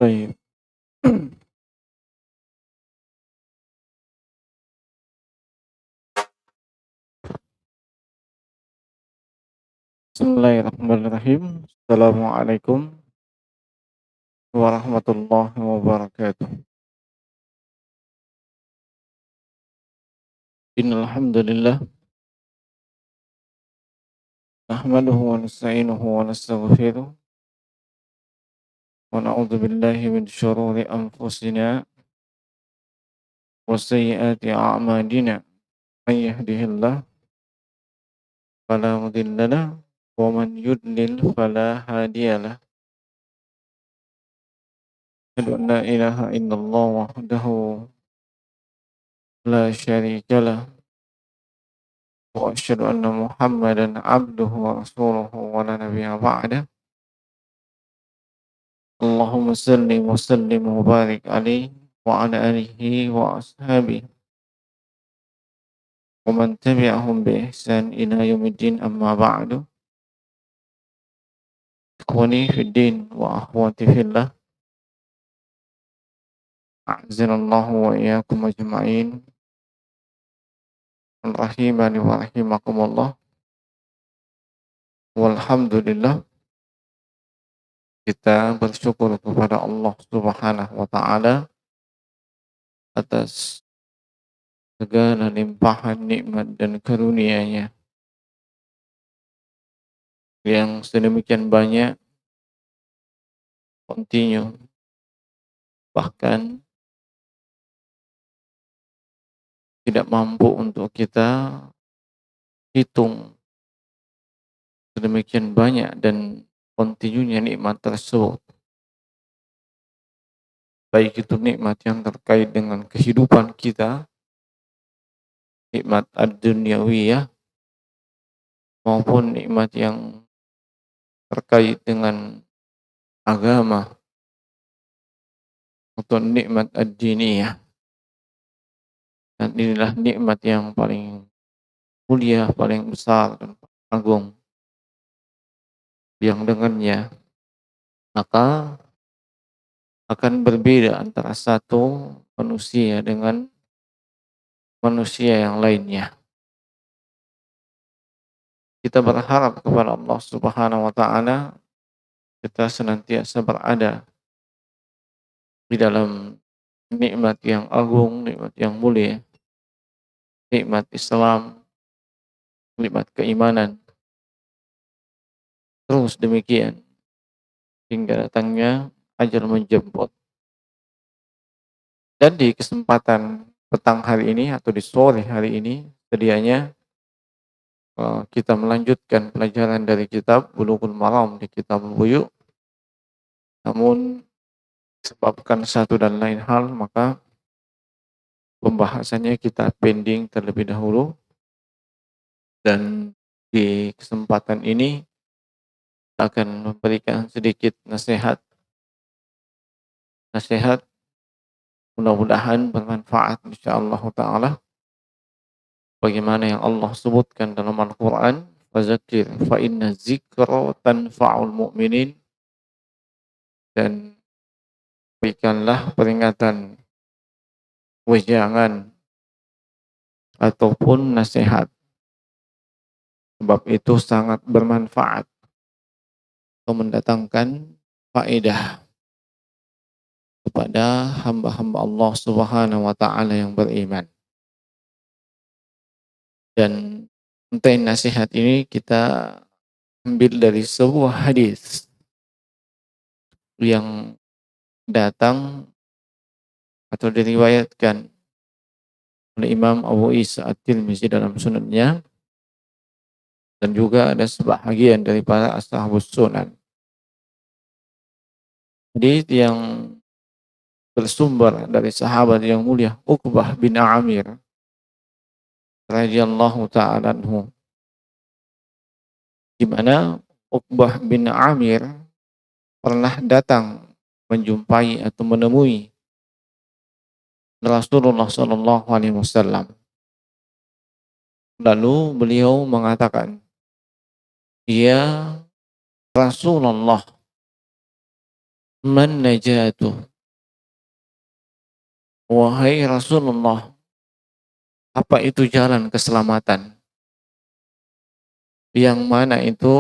طيب. Bismillahirrahmanirrahim. Assalamualaikum warahmatullahi wabarakatuh. Innal hamdalillah nahmaduhu wa nasta'inuhu wa nastaghfiruh wa na'udzu billahi min syururi anfusina wa sayyiati a'malina. May yahdihillahu fala mudilla lahu wa man yudlil fala hadiyalah. Asyhadu an la ilaha illallah wahdahu la syarika lah wa asyhadu anna Muhammadan abduhu wa rasuluhu wa la nabiyya ba'dah. Allahumma salli wa sallim wa barik alaihi wa ala alihi wa ashabihi wa man tabi'ahum bi ihsan ila yaumiddin, amma ba'du. Ikhwani fid din wa akhwati fillah, a'azanallahu wa iyyakum ajma'in. Rahimani wa rahimakumullah. Walhamdulillah, kita bersyukur kepada Allah Subhanahu wa taala atas segala limpahan nikmat dan karunia-Nya yang sedemikian banyak, kontinu, bahkan tidak mampu untuk kita hitung sedemikian banyak dan kontinunya nikmat tersebut. Baik itu nikmat yang terkait dengan kehidupan kita, nikmat ad-dunyawiyah, maupun nikmat yang terkait dengan agama atau nikmat ad-diniyah. Dan inilah nikmat yang paling mulia, paling besar dan paling agung, yang dengannya maka akan berbeda antara satu manusia dengan manusia yang lainnya. Kita berharap kepada Allah Subhanahu wa taala kita senantiasa berada di dalam nikmat yang agung, nikmat yang mulia, nikmat Islam, nikmat keimanan. Terus demikian hingga datangnya ajal menjemput. Dan di kesempatan petang hari ini atau di sore hari ini, sedianya kita melanjutkan pelajaran dari kitab Bulughul Maram di Kitabul Buyu'. Namun disebabkan satu dan lain hal, maka pembahasannya kita pending terlebih dahulu. Dan di kesempatan ini akan memberikan sedikit nasihat mudah-mudahan bermanfaat insyaallah taala. Bagaimana yang Allah sebutkan dalam Al-Quran, fadzakir fa inna dzikra tanfa'ul mu'minin, dan berikanlah peringatan, wejangan ataupun nasihat, sebab itu sangat bermanfaat atau mendatangkan faedah kepada hamba-hamba Allah Subhanahu wa taala yang beriman. Dan konten nasihat ini kita ambil dari sebuah hadis yang datang atau diriwayatkan oleh Imam Abu Isa At-Tirmizi dalam sunannya, dan juga ada sebahagian dari para ashabus sunan. Hadis yang bersumber dari sahabat yang mulia Uqbah bin Amir radhiyallahu ta'ala anhu, di mana Uqbah bin Amir pernah datang menjumpai atau menemui Rasulullah sallallahu alaihi wasallam. Lalu beliau mengatakan, "Ya Rasulullah, Man najatu? Wahai Rasulullah, apa itu jalan keselamatan? Yang mana itu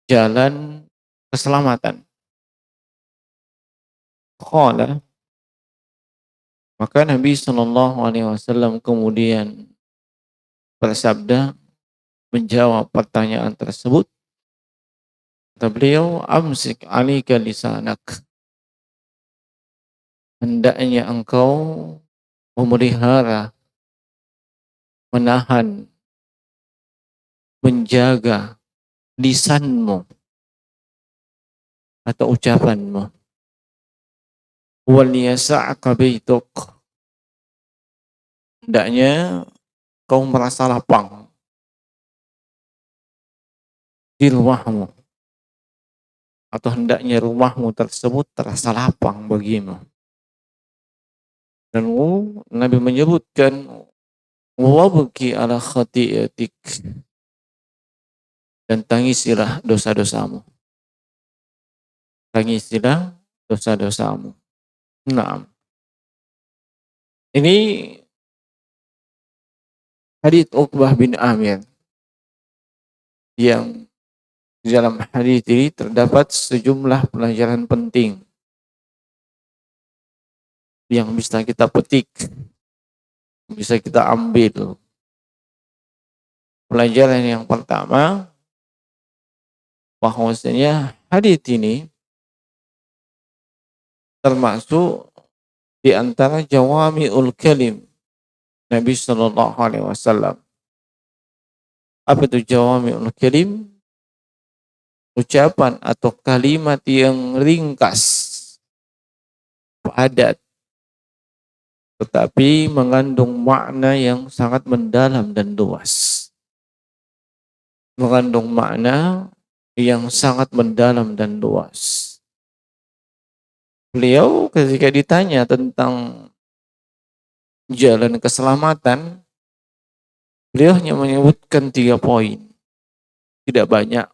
jalan keselamatan? Qala, maka Nabi Shallallahu Alaihi Wasallam kemudian bersabda menjawab pertanyaan tersebut. Kata beliau, amsik alika lisanak. Hendaknya engkau memelihara, menahan, menjaga lisanmu atau ucapanmu. Wal yasa'ka baituk. Hendaknya kau merasa lapang di rumahmu, atau hendaknya rumahmu tersebut terasa lapang bagimu. Dan Nabi menyebutkan wabki ala khati'atik, dan tangisilah dosa-dosamu. Tangisilah dosa-dosamu. Nah, ini hadits Uqbah bin Amir, yang di dalam hadits ini terdapat sejumlah pelajaran penting yang bisa kita petik, bisa kita ambil. Pelajaran yang pertama, bahwasanya hadits ini termasuk di antara jawami'ul kalim Nabi Shallallahu Alaihi Wasallam. Apa itu jawami'ul kalim? Ucapan atau kalimat yang ringkas, padat, tetapi mengandung makna yang sangat mendalam dan luas. Mengandung makna yang sangat mendalam dan luas. Beliau ketika ditanya tentang jalan keselamatan, beliau hanya menyebutkan 3 poin. Tidak banyak.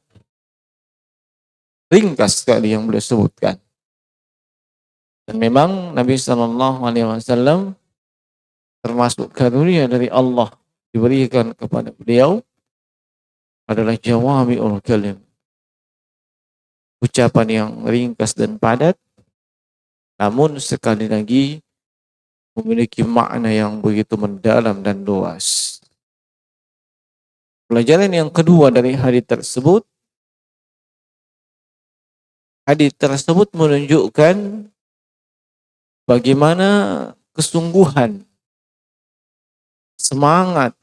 Ringkas sekali yang beliau sebutkan. Dan memang Nabi Shallallahu Alaihi Wasallam termasuk karunia dari Allah diberikan kepada beliau adalah jawami'ul kalim. Ucapan yang ringkas dan padat, namun sekali lagi memiliki makna yang begitu mendalam dan luas. Pelajaran yang kedua dari hadis tersebut, hadis tersebut menunjukkan bagaimana kesungguhan, semangat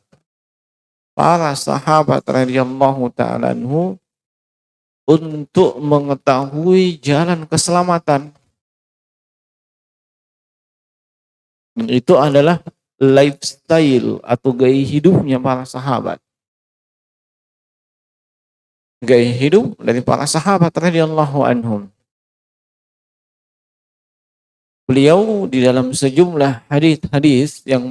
para sahabat radhiyallahu ta'ala anhu untuk mengetahui jalan keselamatan. Dan itu adalah lifestyle atau gaya hidupnya para sahabat. Gaya hidup dari para sahabat radhiyallahu anhum. Beliau di dalam sejumlah hadis-hadis yang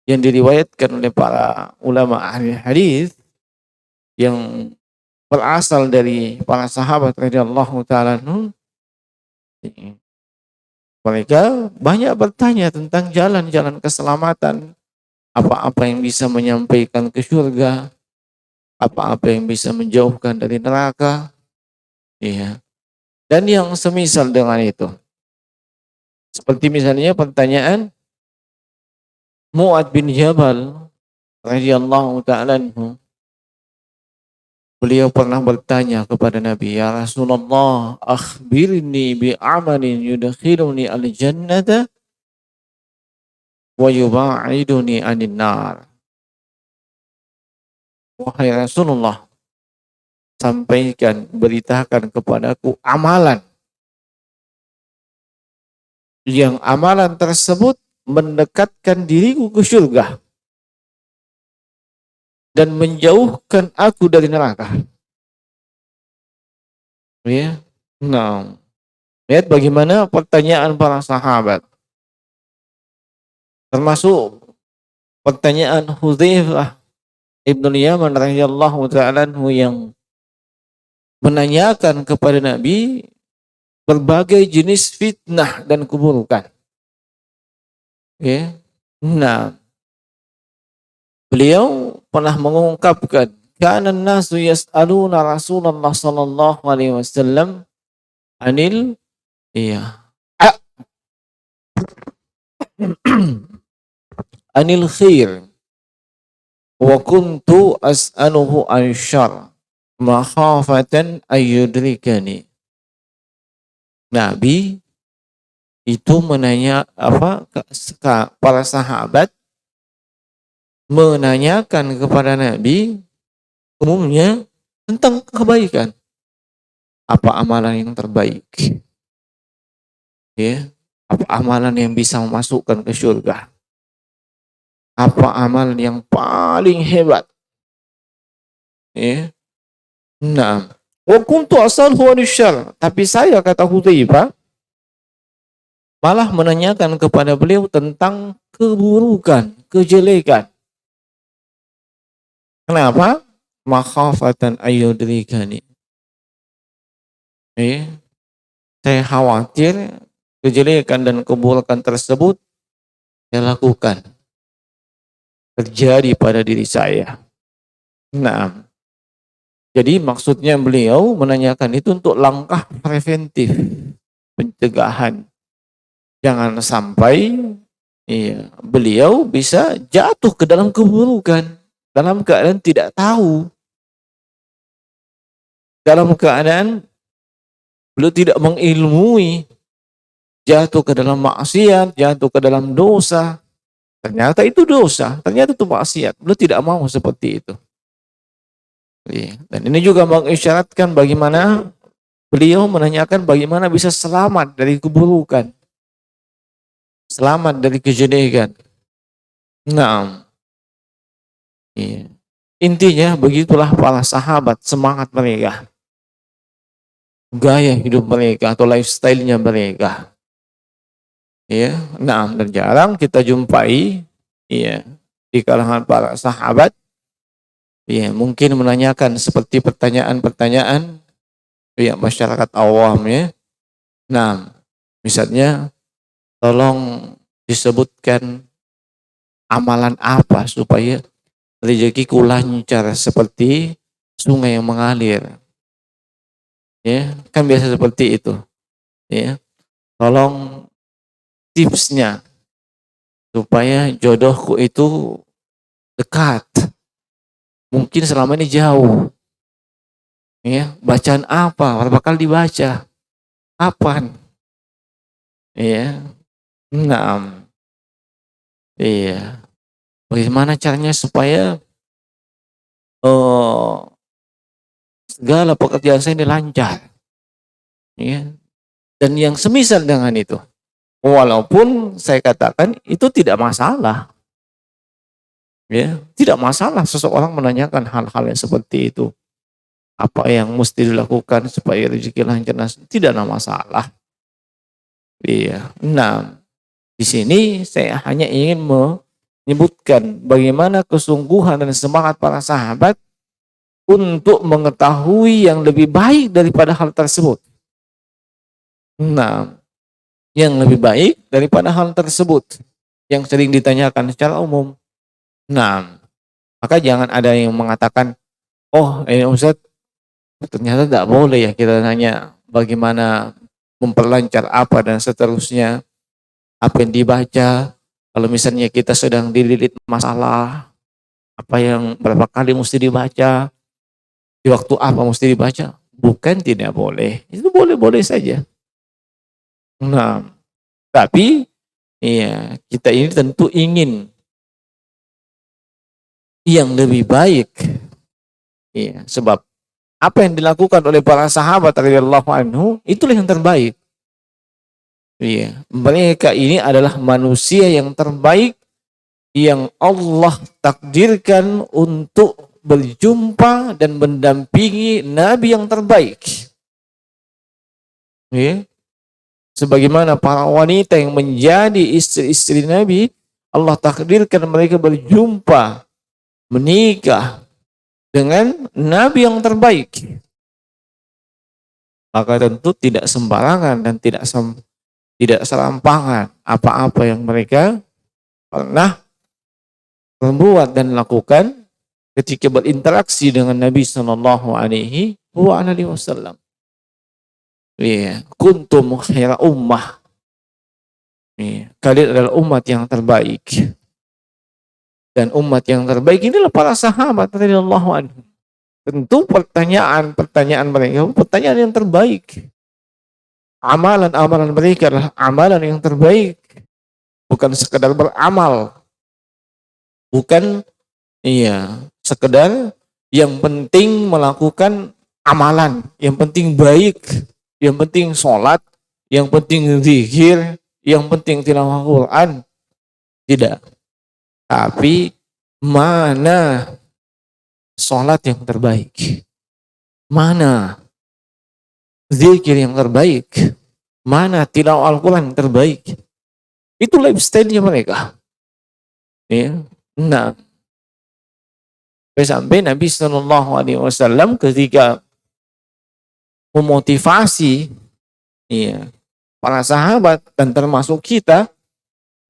diriwayatkan oleh para ulama ahli hadis yang berasal dari para sahabat radhiyallahu taala anhum, mereka banyak bertanya tentang jalan-jalan keselamatan, apa-apa yang bisa menyampaikan ke surga, apa-apa yang bisa menjauhkan dari neraka, ya. Dan yang semisal dengan itu. Seperti misalnya pertanyaan Mu'ad bin Jabal radhiyallahu ta'ala anhu. Beliau pernah bertanya kepada Nabi, ya Rasulullah, akhbirni bi amalin yudkhiluni al-jannata wa yuba'iduni anin nar. Wahai Rasulullah, sampaikan, beritakan kepadaku amalan yang amalan tersebut mendekatkan diriku ke surga dan menjauhkan aku dari neraka. Ya. Nah, lihat bagaimana pertanyaan para sahabat. Termasuk pertanyaan Hudzaifah Ibnu Yaman radhiyallahu ta'ala anhu yang menanyakan kepada Nabi berbagai jenis fitnah dan keburukan. Ya. Nah, beliau pernah mengungkapkan, kana an-nasu yas'aluna Rasulullah sallallahu alaihi wasallam anil iya anil khair wa kuntu as'aluhu an syarr makhafatan ayyudrikani. Nabi itu menanya para sahabat menanyakan kepada Nabi umumnya tentang kebaikan. Apa amalan yang terbaik? Ya, apa amalan yang bisa memasukkan ke surga? Apa amalan yang paling hebat? Ya. Nah, wa kuntu as'aluhu an syarr, tapi saya, kata Hudzaifah, malah menanyakan kepada beliau tentang keburukan, kejelekan. Kenapa? Makhafatan ayyudrikani. Saya khawatir kejelekan dan keburukan tersebut saya lakukan terjadi pada diri saya. Nah, jadi maksudnya beliau menanyakan itu untuk langkah preventif, pencegahan. Jangan sampai beliau bisa jatuh ke dalam keburukan dalam keadaan tidak tahu, dalam keadaan beliau tidak mengilmui, jatuh ke dalam maksiat, jatuh ke dalam dosa. Ternyata itu dosa, ternyata itu maksiat. Beliau tidak mau seperti itu. Dan ini juga mengisyaratkan bagaimana beliau menanyakan bagaimana bisa selamat dari keburukan, selamat dari kejelekan. Nah, intinya begitulah para sahabat, semangat mereka, gaya hidup mereka atau lifestyle-nya mereka. Nah, dan jarang kita jumpai di kalangan para sahabat mungkin menanyakan seperti pertanyaan-pertanyaan masyarakat awam ya. Nah, misalnya tolong disebutkan amalan apa supaya rezekiku lancar seperti sungai yang mengalir. Kan biasa seperti itu. Tolong tipsnya supaya jodohku itu dekat. Mungkin selama ini jauh. Bacaan apa? Bakal dibaca. Kapan? Nah. Bagaimana caranya supaya segala pekerjaan saya ini lancar? Dan yang semisal dengan itu. Walaupun saya katakan itu tidak masalah. Tidak masalah seseorang menanyakan hal-hal yang seperti itu. Apa yang mesti dilakukan supaya rezeki lancar? Tidak ada masalah. Nah, di sini saya hanya ingin menyebutkan bagaimana kesungguhan dan semangat para sahabat untuk mengetahui yang lebih baik daripada hal tersebut. Nah, yang lebih baik daripada hal tersebut yang sering ditanyakan secara umum. Nah, maka jangan ada yang mengatakan, oh Ustaz, ternyata tidak boleh ya kita nanya bagaimana memperlancar apa dan seterusnya, apa yang dibaca, kalau misalnya kita sedang dililit masalah, apa yang berapa kali mesti dibaca, di waktu apa mesti dibaca. Bukan tidak boleh, itu boleh-boleh saja. Nah, tapi kita ini tentu ingin yang lebih baik. Sebab apa yang dilakukan oleh para sahabat radhiyallahu anhu itulah yang terbaik. Mereka ini adalah manusia yang terbaik yang Allah takdirkan untuk berjumpa dan mendampingi Nabi yang terbaik. Sebagaimana para wanita yang menjadi istri-istri Nabi, Allah takdirkan mereka berjumpa, menikah dengan Nabi yang terbaik. maka tentu tidak sembarangan dan tidak serampangan apa-apa yang mereka pernah membuat dan lakukan ketika berinteraksi dengan Nabi Sallallahu Alaihi Wasallam. Iya, kuntum khaira ummah. Iya, kalian adalah umat yang terbaik. Dan umat yang terbaik inilah para sahabat radhiyallahu anhum. Tentu pertanyaan mereka pertanyaan yang terbaik. Amalan-amalan mereka adalah amalan yang terbaik. Bukan sekedar beramal. Bukan sekedar yang penting melakukan amalan, yang penting baik, yang penting sholat, yang penting zikir, yang penting tilawah Quran. Tidak. Tapi mana sholat yang terbaik? Mana zikir yang terbaik? Mana tilawah Al-Quran yang terbaik? Itu lifestyle-nya mereka. Ya. Nah, sampai Nabi Shallallahu Alaihi Wasallam ketika memotivasi para sahabat dan termasuk kita,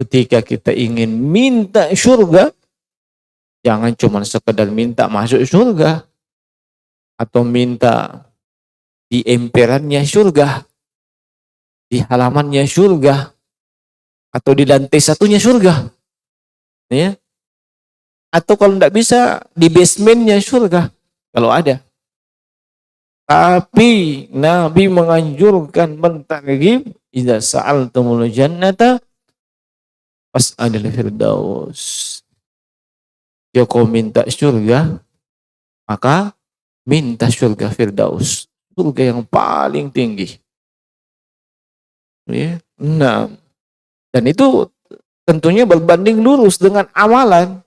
ketika kita ingin minta surga, jangan cuma sekedar minta masuk surga atau minta di emperannya surga, di halamannya surga, atau di lantai satunya surga, ya. Atau kalau tidak bisa di basementnya surga, kalau ada. Tapi Nabi menganjurkan mentarghib, idza sa'altumul jannata fas'alil firdaus. Jika kau minta surga, maka minta surga firdaus, surga yang paling tinggi. Ya. Nah, dan itu tentunya berbanding lurus dengan amalan.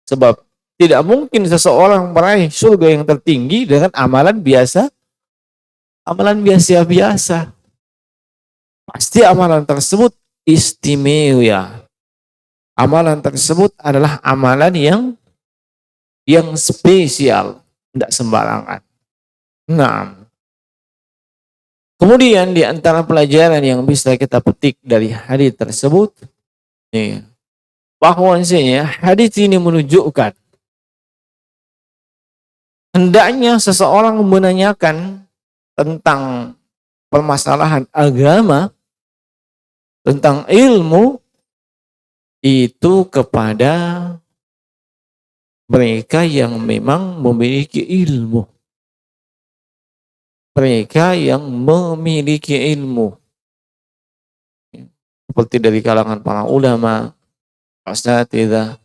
Sebab tidak mungkin seseorang meraih surga yang tertinggi dengan amalan biasa, amalan biasa-biasa. Pasti amalan tersebut istimewa. Amalan tersebut adalah amalan yang spesial, tidak sembarangan. Nah, kemudian di antara pelajaran yang bisa kita petik dari hadis tersebut, bahwasanya hadis ini menunjukkan hendaknya seseorang menanyakan tentang permasalahan agama, tentang ilmu, itu kepada mereka yang memang memiliki ilmu. Mereka yang memiliki ilmu. Seperti dari kalangan para ulama, asatidzah,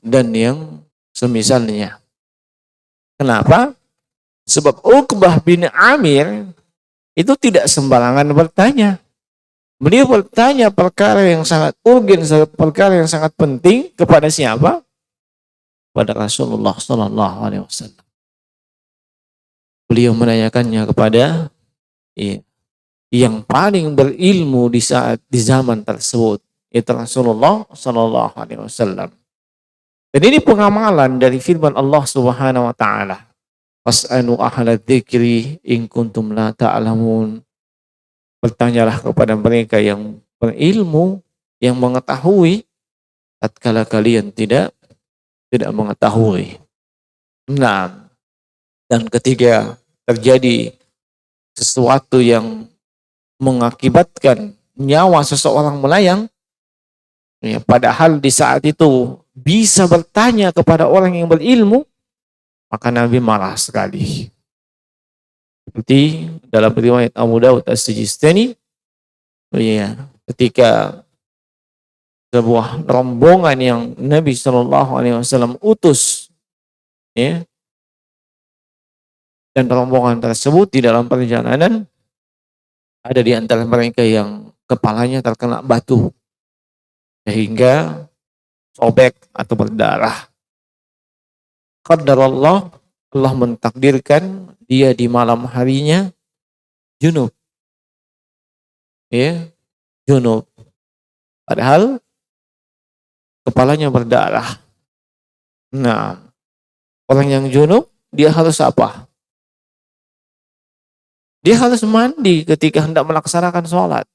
dan yang semisalnya. Kenapa? Sebab Uqbah bin Amir itu tidak sembarangan bertanya. Beliau bertanya perkara yang sangat urgen, perkara yang sangat penting kepada siapa? Pada Rasulullah Sallallahu Alaihi Wasallam. Beliau menanyakannya kepada yang paling berilmu di zaman tersebut, itu Rasulullah Sallallahu Alaihi Wasallam. Dan ini pengamalan dari firman Allah Subhanahu Wa Taala. Fas'alu ahla dzikri in kuntum la ta'lamun. Bertanyalah kepada mereka yang berilmu, yang mengetahui, tatkala kalian tidak mengetahui. Nah, dan ketika terjadi sesuatu yang mengakibatkan nyawa seseorang melayang, padahal di saat itu bisa bertanya kepada orang yang berilmu, maka Nabi marah sekali. Seperti dalam riwayat Abu Dawud As-Sijistani, ketika sebuah rombongan yang Nabi Shallallahu Alaihi Wasallam utus, dan rombongan tersebut di dalam perjalanan ada di antara mereka yang kepalanya terkena batu sehingga sobek atau berdarah. Qadarullah, Allah mentakdirkan dia di malam harinya junub. Junub. Padahal kepalanya berdarah. Nah, orang yang junub dia harus apa? Dia harus mandi ketika hendak melaksanakan sholat.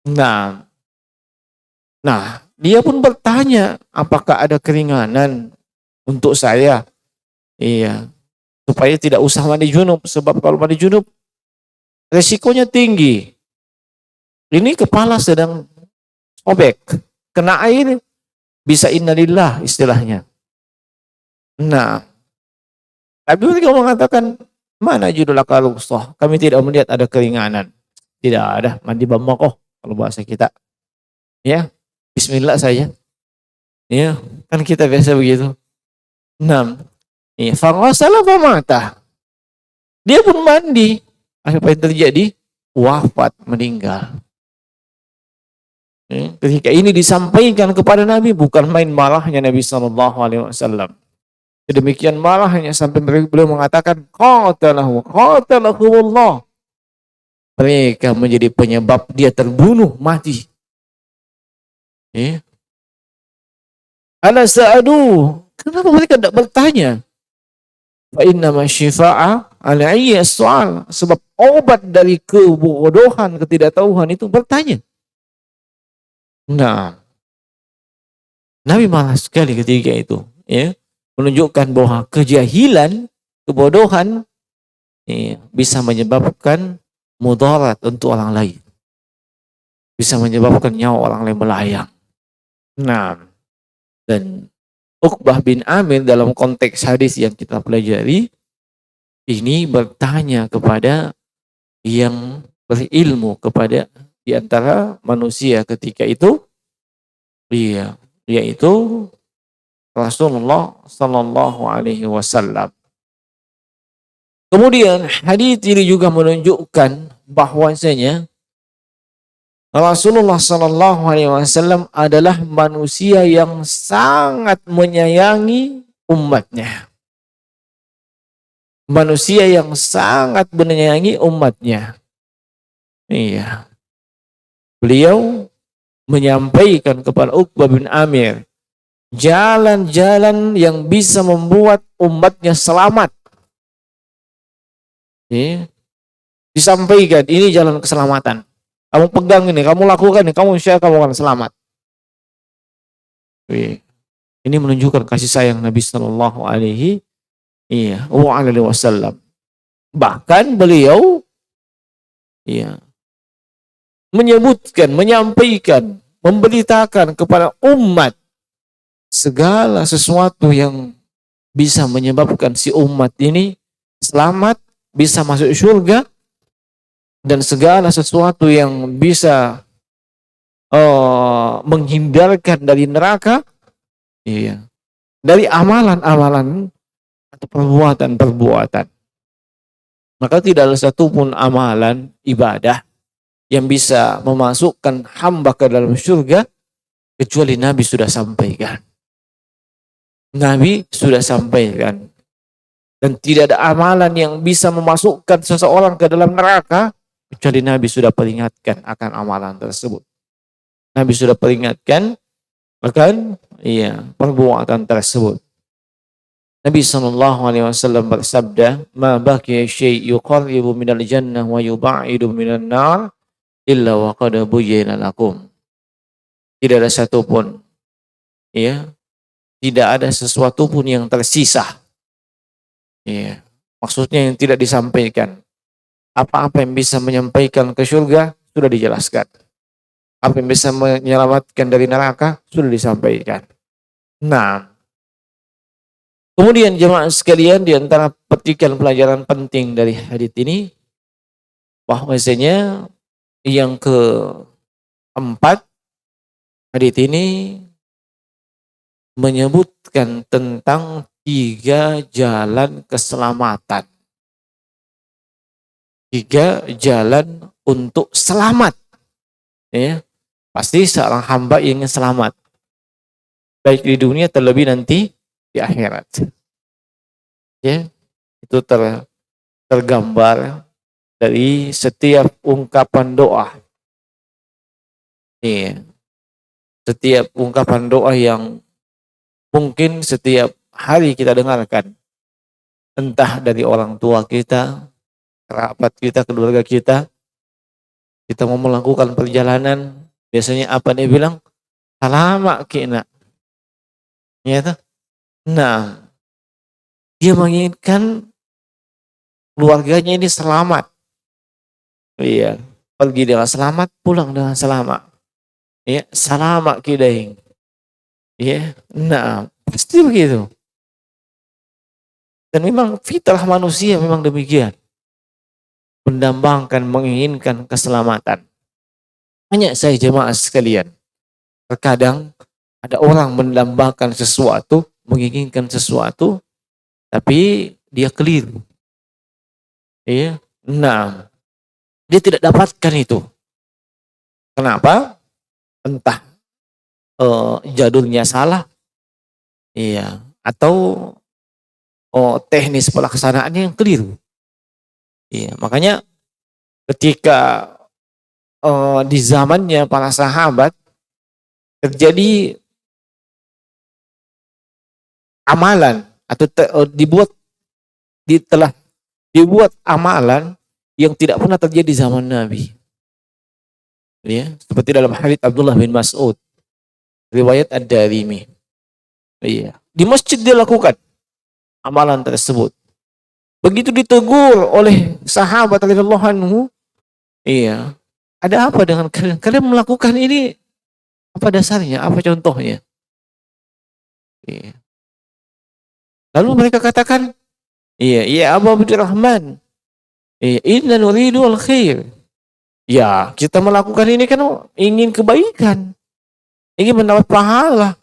Nah, dia pun bertanya, apakah ada keringanan untuk saya? Iya, supaya tidak usah mandi junub. Sebab kalau mandi junub, resikonya tinggi. Ini kepala sedang sobek, kena air, bisa innalillah istilahnya. Nah, tapi mereka mengatakan, mana judul akal rukhsah? Kami tidak melihat ada keringanan. Tidak ada, mandi bamakoh kalau bahasa kita. Ya, bismillah saja. Ya, kan kita biasa begitu. 6. Ya, faghasala famata. Dia pun mandi. Apa yang terjadi? Wafat, meninggal. Ketika ini disampaikan kepada Nabi, bukan main marahnya Nabi SAW. Sedemikian marahnya sampai beliau mengatakan, qatalahumullah. Mereka menjadi penyebab dia terbunuh, mati. Ala sa'adu. Kenapa mereka tidak bertanya? Fa innama syifa'a alaihi as-su'al. Sebab obat dari kebodohan, ketidaktahuan itu bertanya. Nah, Nabi marah sekali ketika itu, ya, menunjukkan bahwa kejahilan, kebodohan, ya, bisa menyebabkan mudarat untuk orang lain, bisa menyebabkan nyawa orang lain melayang. Nah, dan Uqbah bin Amir dalam konteks hadis yang kita pelajari ini bertanya kepada yang berilmu, kepada di antara manusia ketika itu, yaitu Rasulullah Sallallahu Alaihi Wasallam. Kemudian hadis ini juga menunjukkan bahwasanya Rasulullah Sallallahu Alaihi Wasallam adalah manusia yang sangat menyayangi umatnya. Manusia yang sangat menyayangi umatnya. Iya. Beliau menyampaikan kepada Uqbah bin Amir jalan-jalan yang bisa membuat umatnya selamat. Disampaikan, ini jalan keselamatan. Kamu pegang ini, kamu lakukan ini, kamu insya Allah kamu akan selamat. Ini menunjukkan kasih sayang Nabi Sallallahu Alaihi Wasallam. Bahkan beliau menyebutkan, menyampaikan, memberitakan kepada umat segala sesuatu yang bisa menyebabkan si umat ini selamat, bisa masuk surga, dan segala sesuatu yang bisa menghindarkan dari neraka, dari amalan-amalan atau perbuatan-perbuatan. Maka tidak ada satupun amalan ibadah yang bisa memasukkan hamba ke dalam surga kecuali Nabi sudah sampaikan. Nabi sudah sampaikan. Dan tidak ada amalan yang bisa memasukkan seseorang ke dalam neraka kecuali Nabi sudah peringatkan akan amalan tersebut. Nabi sudah peringatkan akan perbuatan tersebut. Nabi SAW bersabda, "Ma baqiya syai' yuqarribu minal jannah wa yub'idu minan nar illa wa qad buyyina lakum." Tidak ada satupun, tidak ada sesuatu pun yang tersisa. Maksudnya yang tidak disampaikan. Apa-apa yang bisa menyampaikan ke surga sudah dijelaskan. Apa yang bisa menyelamatkan dari neraka sudah disampaikan. Nah, kemudian jemaah sekalian, di antara petikan pelajaran penting dari hadis ini, bahwasanya yang keempat, hadis ini menyebutkan tentang 3 jalan keselamatan. 3 jalan untuk selamat. Pasti seorang hamba ingin selamat. Baik di dunia terlebih nanti di akhirat. Itu tergambar dari setiap ungkapan doa. Setiap ungkapan doa yang mungkin setiap hari kita dengarkan. Entah dari orang tua kita, kerabat kita, keluarga kita mau melakukan perjalanan, biasanya apa dia bilang? Salama kina. Ya tuh. Nah, dia menginginkan keluarganya ini selamat. Iya, pergi dengan selamat, pulang dengan selamat. Ya, salama kidaing. Ya, nah, pasti begitu. Dan memang fitrah manusia memang demikian. Mendambangkan, menginginkan keselamatan. Hanya saya jemaah sekalian. Terkadang ada orang mendambangkan sesuatu, menginginkan sesuatu, tapi dia keliru. Iya. Nah, dia tidak dapatkan itu. Kenapa? Entah jalurnya salah, iya, atau teknis pelaksanaannya yang keliru. Iya, makanya ketika di zamannya para sahabat terjadi amalan atau telah dibuat amalan yang tidak pernah terjadi di zaman Nabi. Ya, seperti dalam hadits Abdullah bin Mas'ud, riwayat Ad-Darimi. Iya, di masjid dia lakukan amalan tersebut. Begitu ditegur oleh sahabat radhiyallahu anhu, iya, ada apa dengan kalian? Kalian melakukan ini apa dasarnya? Apa contohnya? Iya. Lalu mereka katakan, iya Abu Abdurrahman, iya, inna nuridu al-khair. Ya, kita melakukan ini kan ingin kebaikan, ingin mendapat pahala.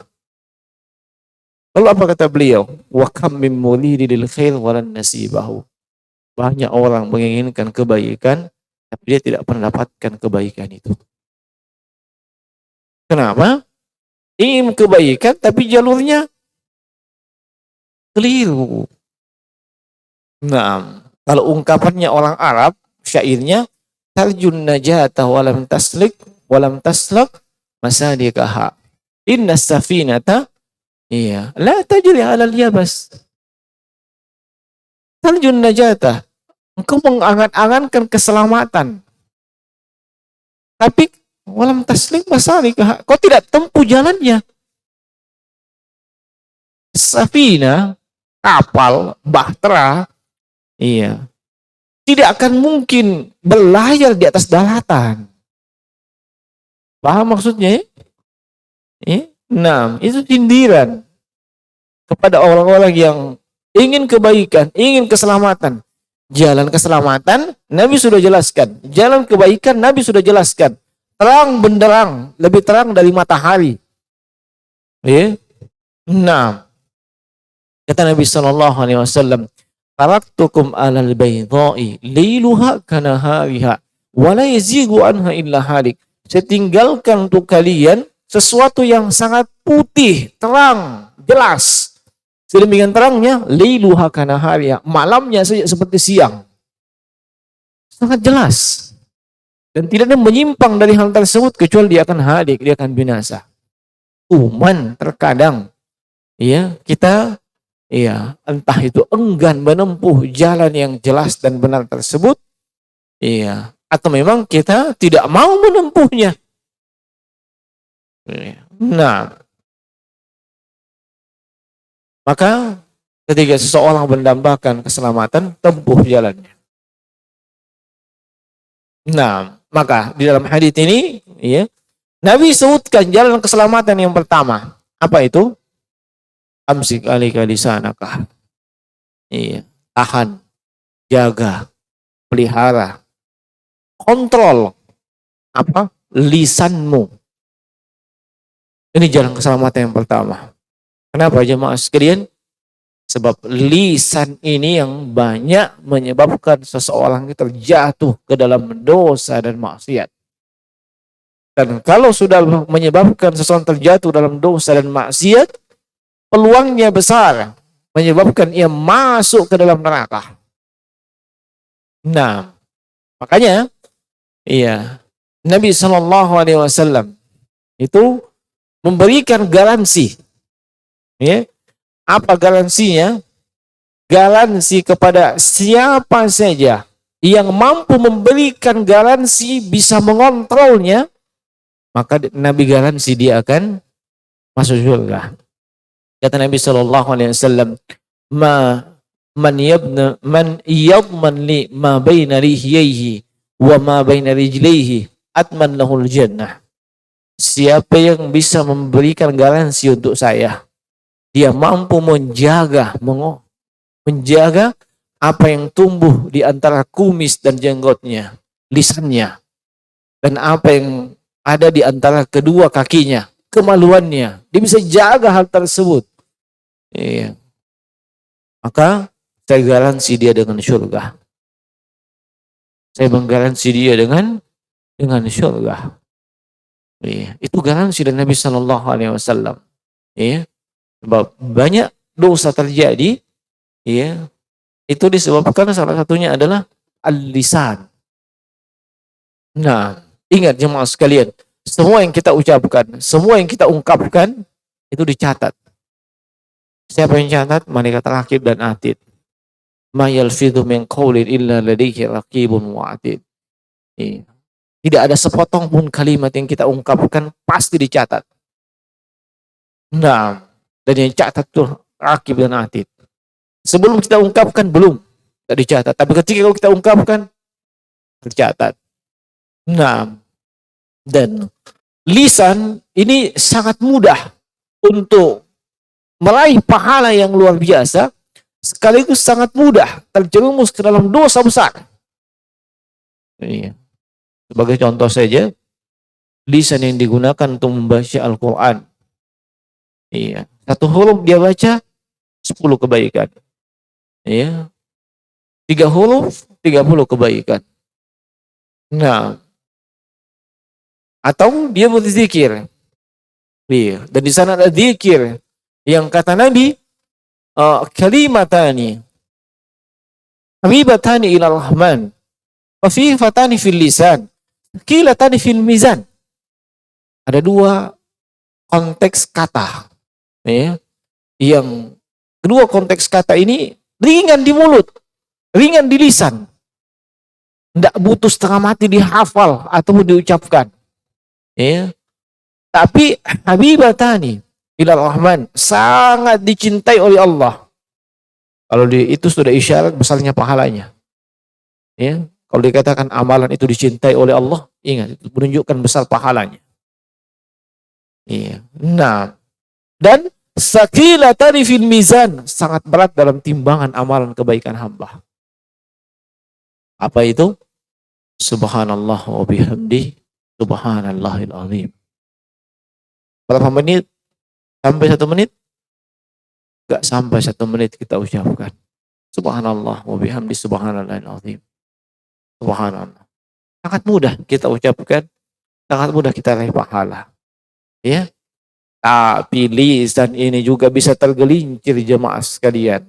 Lalu apa kata beliau? Wa kam min muridil khair walan nasibahu. Banyak orang menginginkan kebaikan, tapi dia tidak pernah dapatkan kebaikan itu. Kenapa? Ingin kebaikan, tapi jalurnya keliru. Nah, kalau ungkapannya orang Arab, syairnya, tarjun najata walam taslak masadikaha. Inna safinata, iya, la tajri alal yabas. Tarjun najata. Engkau mengangan-angankan keselamatan. Tapi walam taslik masalika. Kau tidak tempuh jalannya. Safina, kapal, bahtera, iya, tidak akan mungkin berlayar di atas daratan. Paham maksudnya? Nah, itu sindiran kepada orang-orang yang ingin kebaikan, ingin keselamatan. Jalan keselamatan, Nabi sudah jelaskan. Jalan kebaikan, Nabi sudah jelaskan. Terang benderang, lebih terang dari matahari. Ya. Nah, kata Nabi SAW, taraktukum alal baydha'i lailuha kanahariha wa la yazigu anha illa halik. Saya tinggalkan untuk kalian sesuatu yang sangat putih, terang, jelas. Sedemikian terangnya, lailuha kanahariha, malamnya seperti siang. Sangat jelas. Dan tidak ada menyimpang dari hal tersebut kecuali dia akan halik, dia akan binasa. Cuman terkadang ya kita entah itu enggan menempuh jalan yang jelas dan benar tersebut, atau memang kita tidak mau menempuhnya. Nah, maka ketika seseorang mendambakan keselamatan, tempuh jalannya. Nah, maka di dalam hadits ini, Nabi sebutkan jalan keselamatan yang pertama. Apa itu? Amsik alika lisanaka. Tahan, jaga, pelihara, kontrol apa? Lisanmu. Ini jalan keselamatan yang pertama. Kenapa jemaah sekalian? Sebab lisan ini yang banyak menyebabkan seseorang terjatuh ke dalam dosa dan maksiat. Dan kalau sudah menyebabkan seseorang terjatuh dalam dosa dan maksiat, peluangnya besar menyebabkan ia masuk ke dalam neraka. Nah, makanya Nabi SAW itu memberikan garansi. Apa garansinya? Garansi kepada siapa saja yang mampu memberikan garansi, bisa mengontrolnya, maka Nabi garansi dia akan masuk surga. Kata Nabi Shallallahu Alaihi Wasallam, man yadman li ma baina lihiyaihi wa ma baina rijlaihi atman lahul jannah. Siapa yang bisa memberikan garansi untuk saya, dia mampu menjaga apa yang tumbuh di antara kumis dan jenggotnya, lisannya, dan apa yang ada di antara kedua kakinya, kemaluannya. Dia bisa jaga hal tersebut. Iya. Maka saya garansi dia dengan surga. Saya menggaransi dia dengan surga. Iya. Itu garansi dari Nabi Sallallahu Alaihi Wasallam. Iya. Sebab banyak dosa terjadi. Iya. Itu disebabkan salah satunya adalah al-lisan. Nah, ingat jemaah sekalian, semua yang kita ucapkan, semua yang kita ungkapkan, itu dicatat. Siapa yang catat? Malaikat raqib dan atid. Ma yalfidhu min qawlin illa ladaihi raqibun wa atid. Tidak ada sepotong pun kalimat yang kita ungkapkan pasti dicatat. Nah, dan yang catat tuh raqib dan atid. Sebelum kita ungkapkan belum, tidak dicatat. Tapi ketika kita ungkapkan, tercatat. Nah, dan lisan ini sangat mudah untuk meraih pahala yang luar biasa, sekaligus sangat mudah terjerumus ke dalam dosa besar. Iya. Sebagai contoh saja, lisan yang digunakan untuk membaca Al-Quran. Iya. Satu huruf dia baca, 10 kebaikan. Iya. 3 huruf, 30 kebaikan. Nah, atau dia berzikir. Iya. Dan di sana ada zikir yang kata Nabi, kalimatani habibatani ila rahman wa fifatani fil lisan qilatani fil mizan. Ada 2 konteks kata, ya, yang kedua konteks kata ini ringan di mulut, ringan di lisan, tidak butuh setengah mati dihafal ataupun diucapkan, ya. Tapi habibatani ilal rahman, sangat dicintai oleh Allah. Kalau itu sudah isyarat besarnya pahalanya. Ya, kalau dikatakan amalan itu dicintai oleh Allah, ingat itu menunjukkan besar pahalanya. Iya. Nah, dan saqilatani fil mizan, sangat berat dalam timbangan amalan kebaikan hamba. Apa itu? Subhanallah wa bihamdi, subhanallahil azim. Berapa menit? Sampai 1 menit? Gak sampai 1 menit kita ucapkan. Subhanallah wa bihamdi subhanallahil azim. Subhanallah. Sangat mudah kita ucapkan, sangat mudah kita raih pahala. Ya. Tapi lisan ini juga bisa tergelincir jemaah sekalian.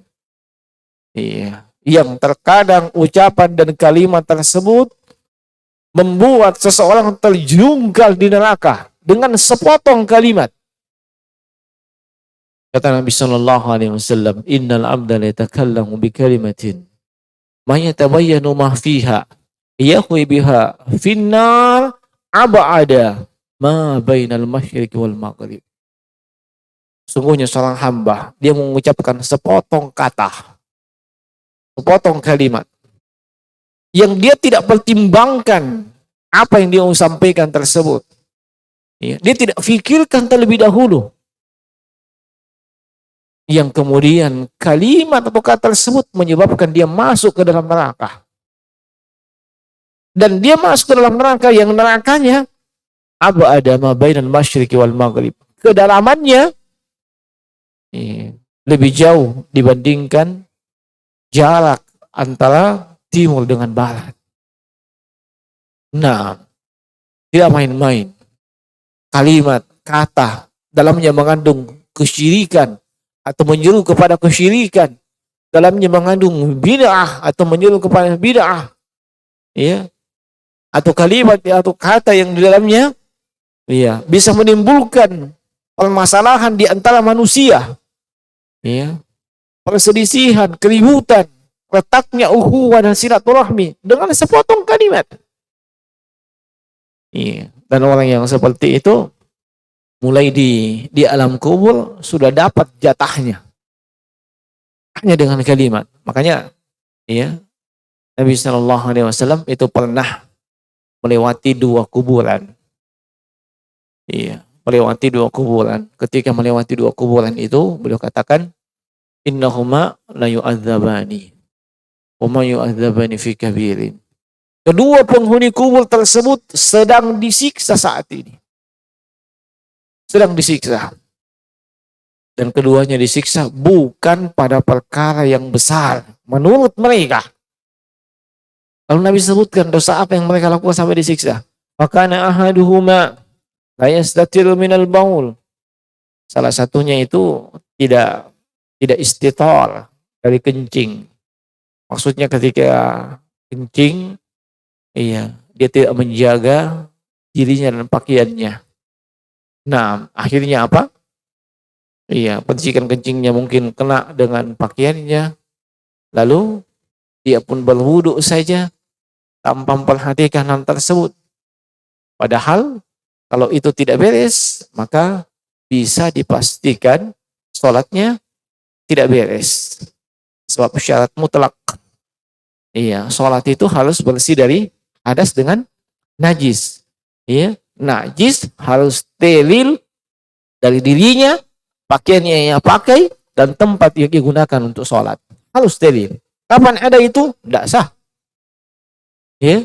Iya. Yang terkadang ucapan dan kalimat tersebut membuat seseorang terjungkal di neraka dengan sepotong kalimat. Kata Nabi Sallallahu Alaihi Wasallam, Innal abda la yatakallamu bi kalimatin ma yatabayyanu ma fiha yahwi biha finnar ab'ada ma bainal masyriqi wal maghrib. Sungguhnya seorang hamba, dia mengucapkan sepotong kata, sepotong kalimat yang dia tidak pertimbangkan apa yang dia mau sampaikan tersebut. Dia tidak fikirkan terlebih dahulu. Yang kemudian kalimat atau kata tersebut menyebabkan dia masuk ke dalam neraka. Dan dia masuk ke dalam neraka yang nerakanya ab'ada ma bainal masyriqi wal maghrib. Kedalamannya lebih jauh dibandingkan jarak antara timur dengan barat. Nah, tidak main-main. Kalimat, kata dalamnya mengandung kesyirikan atau menyeru kepada kesyirikan, dalamnya mengandung bid'ah atau menyeru kepada bid'ah, ya, atau kalimat atau kata yang di dalamnya, ya, bisa menimbulkan permasalahan di antara manusia, ya, perselisihan, keributan, letaknya ukhuwah dan silaturahmi dengan sepotong kalimat. Iya. Dan orang yang seperti itu mulai di alam kubur sudah dapat jatahnya hanya dengan kalimat. Makanya ya Nabi Shallallahu Alaihi Wasallam itu pernah melewati 2 kuburan. Iya, melewati 2 kuburan. Ketika melewati 2 kuburan itu, beliau katakan, innahuma la yu'adzabani, wa ma yu'adzabani fi kabirin. Kedua penghuni kubur tersebut sedang disiksa saat ini. Sedang disiksa. Dan keduanya disiksa bukan pada perkara yang besar menurut mereka. Lalu Nabi sebutkan dosa apa yang mereka lakukan sampai disiksa. Makana ahaduhuma la yastatiru minal baul. Salah satunya itu tidak istitor dari kencing. Maksudnya ketika kencing, iya, dia tidak menjaga dirinya dan pakaiannya. Nah, akhirnya apa? Iya, percikan kencingnya mungkin kena dengan pakaiannya. Lalu dia pun berwudu saja tanpa memperhatikan hal tersebut. Padahal kalau itu tidak beres, maka bisa dipastikan sholatnya tidak beres. Sebab syarat mutlak. Iya, sholat itu harus bersih dari hadas dengan najis. Iya, najis harus steril dari dirinya, pakaiannya yang pakai, dan tempat yang digunakan untuk sholat. Harus steril. Kapan ada itu? Tidak sah. Ya.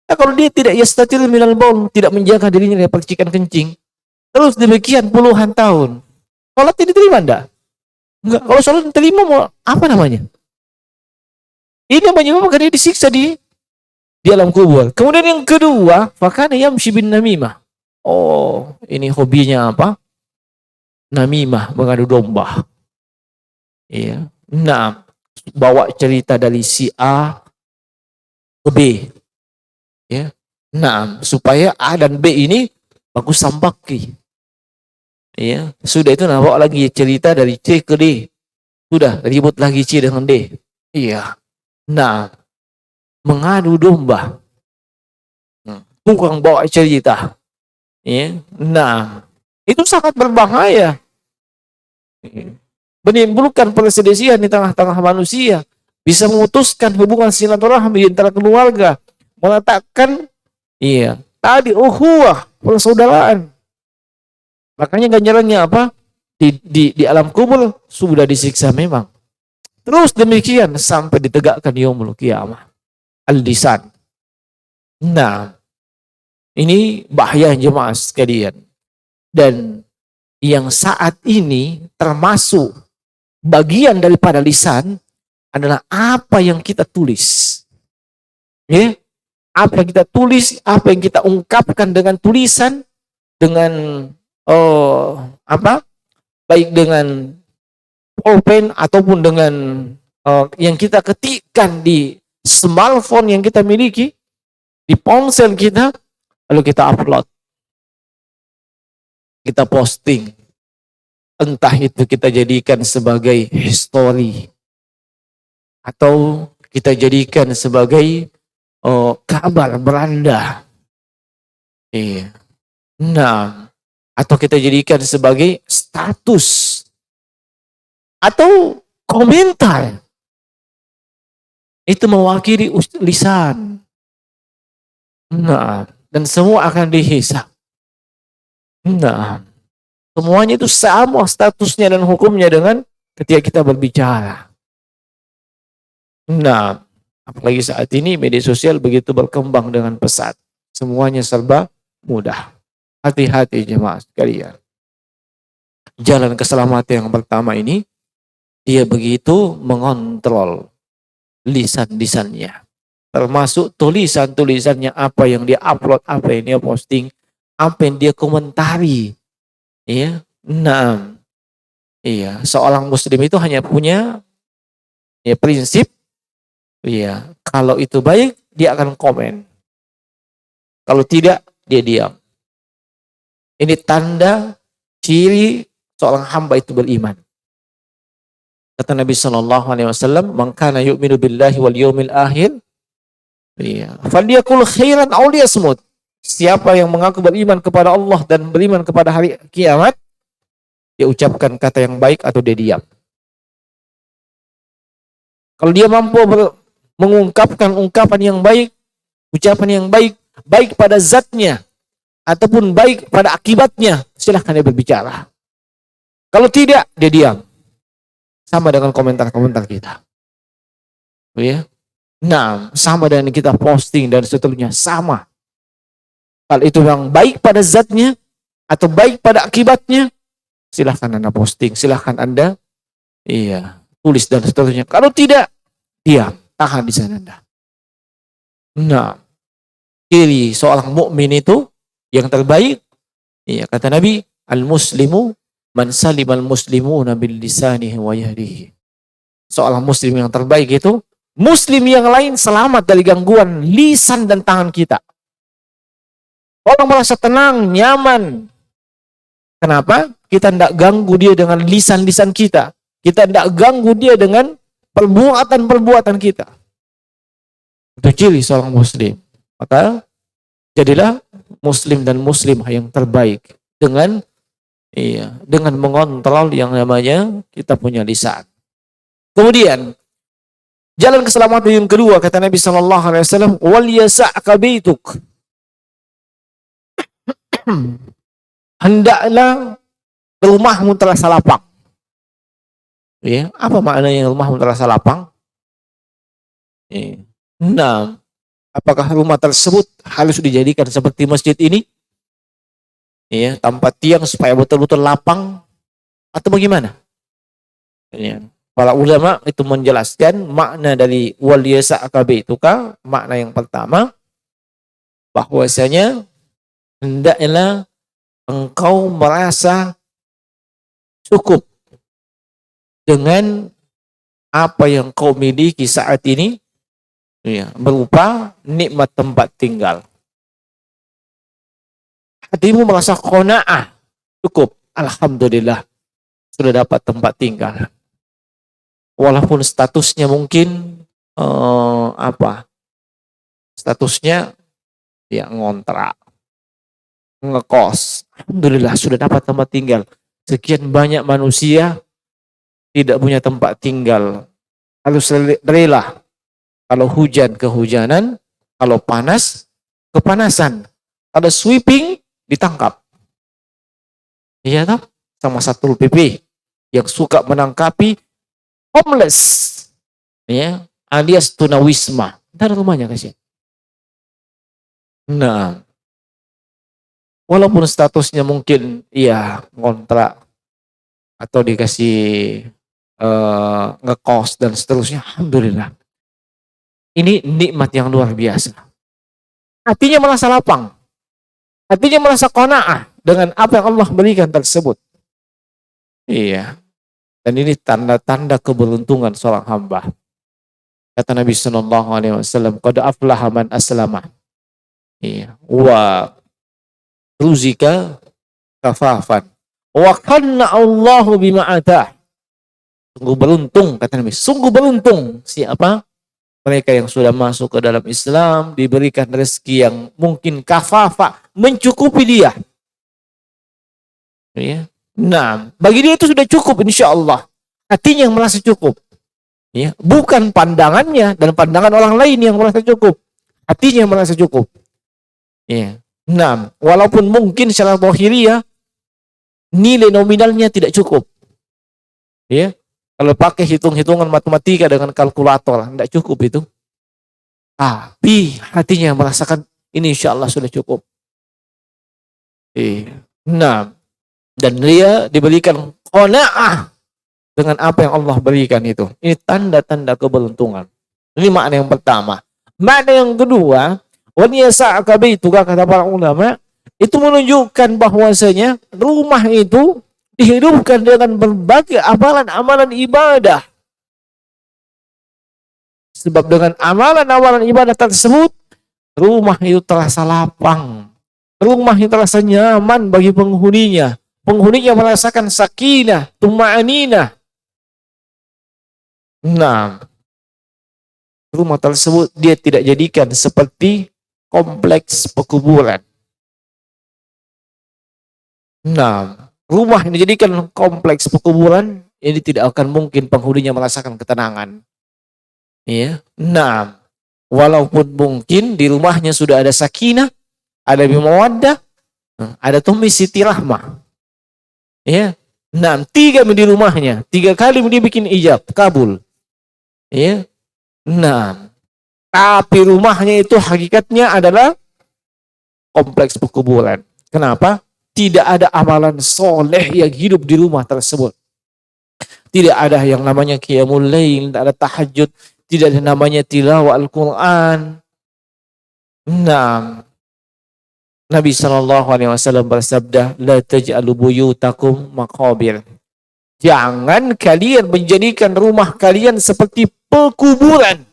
Nah, kalau dia tidak yastatil minal baul, tidak menjaga dirinya dari percikan kencing, terus demikian puluhan tahun, sholat tidak diterima enggak? Enggak. Kalau sholat diterima, mau apa namanya? Ini yang menyebabkan dia disiksa di alam kubur. Kemudian yang kedua, fakana yamshi bin namimah. Oh, ini hobinya apa? Namimah, mengadu domba. Iya. Nah, bawa cerita dari si A ke B. Ya. Nah, supaya A dan B ini bagus sambaki. Ya, sudah itu bawa lagi cerita dari C ke D. Sudah ribut lagi C dengan D. Iya. Nah, mengadu domba. Bukan bawa cerita. Ya. Nah, itu sangat berbahaya. Menimbulkan perselisihan di tengah-tengah manusia. Bisa memutuskan hubungan silaturahmi antara keluarga. Meletakkan tadi ukhuwah, persaudaraan. Makanya ganjarannya apa? Di alam kubur sudah disiksa memang. Terus demikian sampai ditegakkan yaumul qiyamah. Al-lisan. Nah, ini bahaya jemaah sekalian. Dan yang saat ini termasuk bagian daripada lisan adalah apa yang kita tulis. Ya, apa yang kita tulis, apa yang kita ungkapkan dengan tulisan, dengan baik dengan pulpen ataupun dengan yang kita ketikkan di smartphone yang kita miliki, di ponsel kita, lalu kita upload, kita posting. Entah itu kita jadikan sebagai history atau kita jadikan sebagai kabar beranda. Iya. Nah, atau kita jadikan sebagai status atau komentar. Itu mewakili lisan. Nah, dan semua akan dihisab. Nah, semuanya itu sama statusnya dan hukumnya dengan ketika kita berbicara. Nah, apalagi saat ini media sosial begitu berkembang dengan pesat. Semuanya serba mudah. Hati-hati jemaah sekalian. Jalan keselamatan yang pertama ini, dia begitu mengontrol lisan-lisannya. Termasuk tulisan-tulisannya, apa yang dia upload, apa yang dia posting, apa yang dia komentari. Iya. Nah, iya, seorang muslim itu hanya punya prinsip, kalau itu baik dia akan komen. Kalau tidak dia diam. Ini tanda ciri seorang hamba itu beriman. Kata Nabi Shallallahu Alaihi Wasallam, "Man kana yu'minu billahi wal yawmil akhir, iya, falyakul khairan aw liyasmut." Siapa yang mengaku beriman kepada Allah dan beriman kepada hari kiamat, dia ucapkan kata yang baik atau dia diam. Kalau dia mampu mengungkapkan ungkapan yang baik, ucapan yang baik, baik pada zatnya ataupun baik pada akibatnya, silahkan dia berbicara. Kalau tidak, dia diam. Sama dengan komentar-komentar kita. Ya. Nah, sama dengan kita posting dan seterusnya, sama. Kalau itu yang baik pada zatnya atau baik pada akibatnya, silahkan Anda posting, silahkan Anda tulis dan seterusnya. Kalau tidak, diam, tahan di sana Anda. Nah, ciri seorang mukmin itu yang terbaik, kata Nabi, al-muslimu man salimal muslimuna bil lisanihi wa yadihi. Seorang muslim yang terbaik itu muslim yang lain selamat dari gangguan lisan dan tangan kita. Orang merasa tenang, nyaman. Kenapa? Kita tidak ganggu dia dengan lisan-lisan kita. Kita tidak ganggu dia dengan perbuatan-perbuatan kita. Itu ciri seorang muslim. Maka jadilah muslim dan muslimah yang terbaik dengan mengontrol yang namanya kita punya lisan. Kemudian jalan keselamatan yang kedua, kata Nabi Shallallahu Alaihi Wasallam, wal yasa'ka baituk. Hendaklah rumahmu terasa lapang. Ya, apa maknanya rumahmu terasa lapang? Nah, apakah rumah tersebut harus dijadikan seperti masjid ini? Tanpa tiang supaya betul-betul lapang atau bagaimana? Para ulama itu menjelaskan makna dari wal yasa'ka baituka. Makna yang pertama, bahwasanya hendaklah engkau merasa cukup dengan apa yang kau miliki saat ini, berupa nikmat tempat tinggal. Hatimu merasa qanaah, cukup, alhamdulillah sudah dapat tempat tinggal. Walaupun statusnya mungkin statusnya ngontrak, ngekos, alhamdulillah sudah dapat tempat tinggal. Sekian banyak manusia tidak punya tempat tinggal, harus rela. Kalau hujan kehujanan, kalau panas kepanasan, kalau sweeping ditangkap. Iya toh? Sama Satpol PP yang suka menangkapi homeless, alias tunawisma. Ntar rumahnya kasih. Nah, walaupun statusnya mungkin ngontrak atau dikasih ngekos dan seterusnya, alhamdulillah. Ini nikmat yang luar biasa. Hatinya merasa lapang. Hatinya merasa qanaah dengan apa yang Allah berikan tersebut. Dan ini tanda-tanda keberuntungan seorang hamba. Kata Nabi Sallallahu Alaihi Wasallam, qad aflaha man aslama. Wa ruzika kafafan. Wa qanna Allahu bima atah. Sungguh beruntung, kata Nabi. Sungguh beruntung siapa? Mereka yang sudah masuk ke dalam Islam, diberikan rezeki yang mungkin kafafa, mencukupi dia. Nah, bagi dia itu sudah cukup, insya Allah. Hatinya yang merasa cukup. Bukan pandangannya dan pandangan orang lain yang merasa cukup. Hatinya yang merasa cukup. Nah, walaupun mungkin secara zahiriyah nilai nominalnya tidak cukup. Kalau pakai hitung-hitungan matematika dengan kalkulator, tidak cukup itu. Tapi hatinya merasakan ini insya Allah sudah cukup. Nah, dan dia diberikan qanaah dengan apa yang Allah berikan itu. Ini tanda-tanda keberuntungan. Ini makna yang pertama. Makna yang kedua, wa yasa'ka baituka, kata para ulama, itu menunjukkan bahwasanya rumah itu dihidupkan dengan berbagai amalan-amalan ibadah. Sebab dengan amalan-amalan ibadah tersebut, rumah itu terasa lapang. Rumah itu terasa nyaman bagi penghuninya. Penghuninya merasakan sakinah, tuma'aninah. Nah, rumah tersebut dia tidak jadikan seperti kompleks pekuburan. Nah, rumah yang dijadikan kompleks pekuburan ini tidak akan mungkin penghuninya merasakan ketenangan. Ya. Nah, walaupun mungkin di rumahnya sudah ada sakinah, ada mawaddah, ada tumis siti rahmah. Ya. Nah, 3 di rumahnya, 3 kali dia bikin ijab, kabul. Ya. Nah, tapi rumahnya itu hakikatnya adalah kompleks pekuburan. Kenapa? Tidak ada amalan soleh yang hidup di rumah tersebut. Tidak ada yang namanya qiyamul lail, tidak ada tahajud, tidak ada namanya tilawah Al-Quran. Nah, Nabi SAW bersabda, la taj'alu buyutakum maqabir. Jangan kalian menjadikan rumah kalian seperti pekuburan.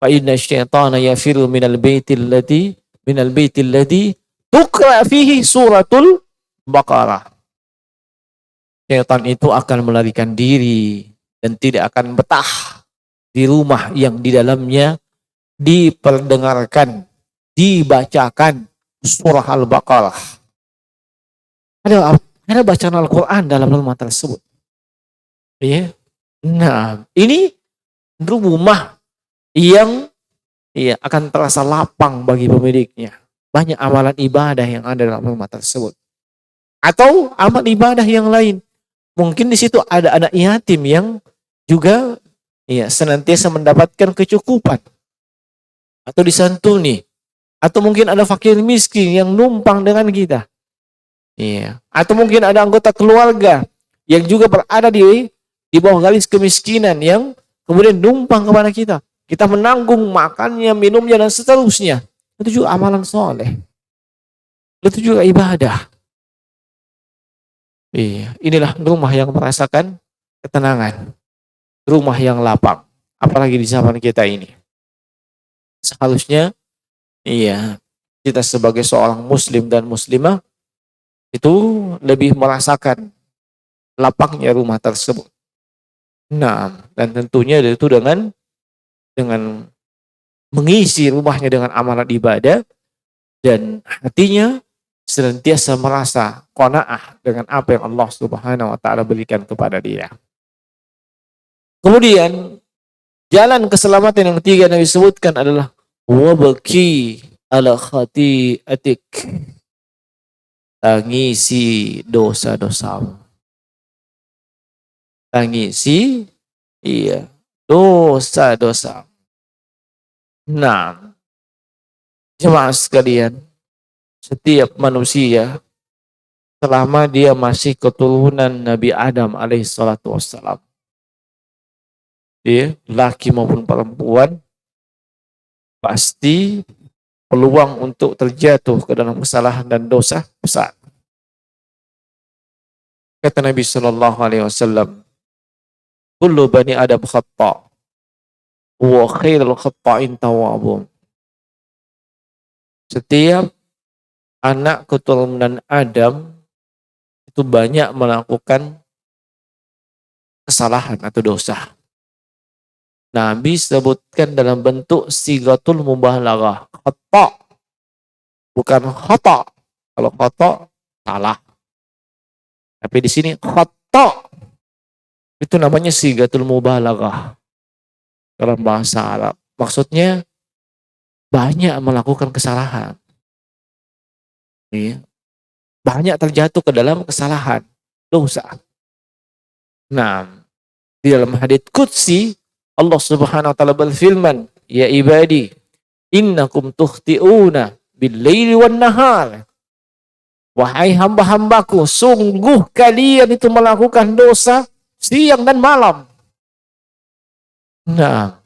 Fa inna syaitana yafiru minal baitil ladzi tuqra fihi suratul Baqarah. Syaitan itu akan melarikan diri dan tidak akan betah di rumah yang di dalamnya diperdengarkan, dibacakan surah Al-Baqarah. Ada bacaan Al-Quran dalam rumah tersebut. Ya. Nah, ini rumah yang akan terasa lapang bagi pemiliknya. Banyak amalan ibadah yang ada dalam rumah tersebut. Atau amal ibadah yang lain. Mungkin di situ ada anak yatim yang juga senantiasa mendapatkan kecukupan. Atau disantuni. Atau mungkin ada fakir miskin yang numpang dengan kita. Iya. Atau mungkin ada anggota keluarga yang juga berada di bawah garis kemiskinan yang kemudian numpang kepada kita. Kita menanggung makannya, minumnya, dan seterusnya. Itu juga amalan soleh. Itu juga ibadah. Iya. Inilah rumah yang merasakan ketenangan. Rumah yang lapang. Apalagi di zaman kita ini. Seharusnya, kita sebagai seorang muslim dan muslimah, itu lebih merasakan lapangnya rumah tersebut. Nah, dan tentunya itu dengan mengisi rumahnya dengan amalan ibadah dan hatinya senantiasa merasa qanaah dengan apa yang Allah Subhanahu wa taala berikan kepada dia. Kemudian jalan keselamatan yang ketiga Nabi sebutkan adalah wabki ala khati'atik. Tangisi dosa-dosamu. Tangisi dosa-dosa. Nah, jemaah sekalian, setiap manusia selama dia masih keturunan Nabi Adam alaihissalatu wassalam, laki maupun perempuan, pasti peluang untuk terjatuh ke dalam kesalahan dan dosa besar. Kata Nabi Shallallahu Alaihi Wasallam, "Kullu bani Adam khata, wa khairul khata'in tawwabun." Setiap anak keturunan Adam itu banyak melakukan kesalahan atau dosa. Nabi sebutkan dalam bentuk sigatul mubalaghah, khata, bukan khata. Kalau khata salah. Tapi di sini khata itu namanya sigatul mubalaghah dalam bahasa Arab. Maksudnya banyak melakukan kesalahan. Banyak terjatuh ke dalam kesalahan, dosa. Nah, di dalam hadits qudsi Allah Subhanahu wa taala berfirman, "Ya ibadi, innakum tukhti'una bil-laili wan-nahar." Wahai hamba-hambaku, sungguh kalian itu melakukan dosa siang dan malam. Nah,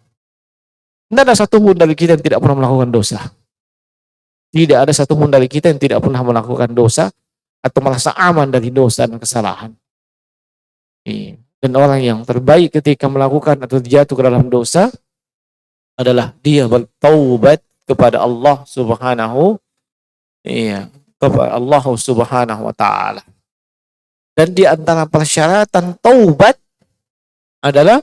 tidak ada satu pun dari kita yang tidak pernah melakukan dosa. Tidak ada satu pun dari kita yang tidak pernah melakukan dosa atau merasa aman dari dosa dan kesalahan. Dan orang yang terbaik ketika melakukan atau jatuh ke dalam dosa adalah dia bertaubat kepada Allah Subhanahu kepada Allah Subhanahu wa taala. Dan di antara persyaratan taubat adalah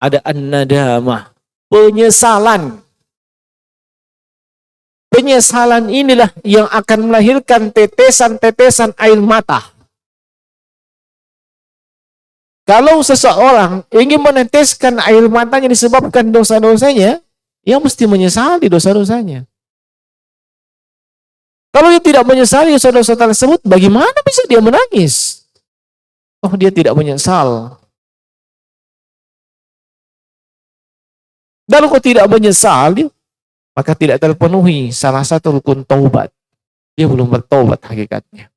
ada an-nadamah, penyesalan. Penyesalan inilah yang akan melahirkan tetesan-tetesan air mata. Kalau seseorang ingin meneteskan air matanya disebabkan dosa-dosanya, ia mesti menyesali dosa-dosanya. Kalau dia tidak menyesali dosa-dosa tersebut, bagaimana bisa dia menangis? Oh, dia tidak menyesal. Dan kalau tidak menyesal, maka tidak terpenuhi salah satu rukun taubat. Dia belum bertaubat hakikatnya.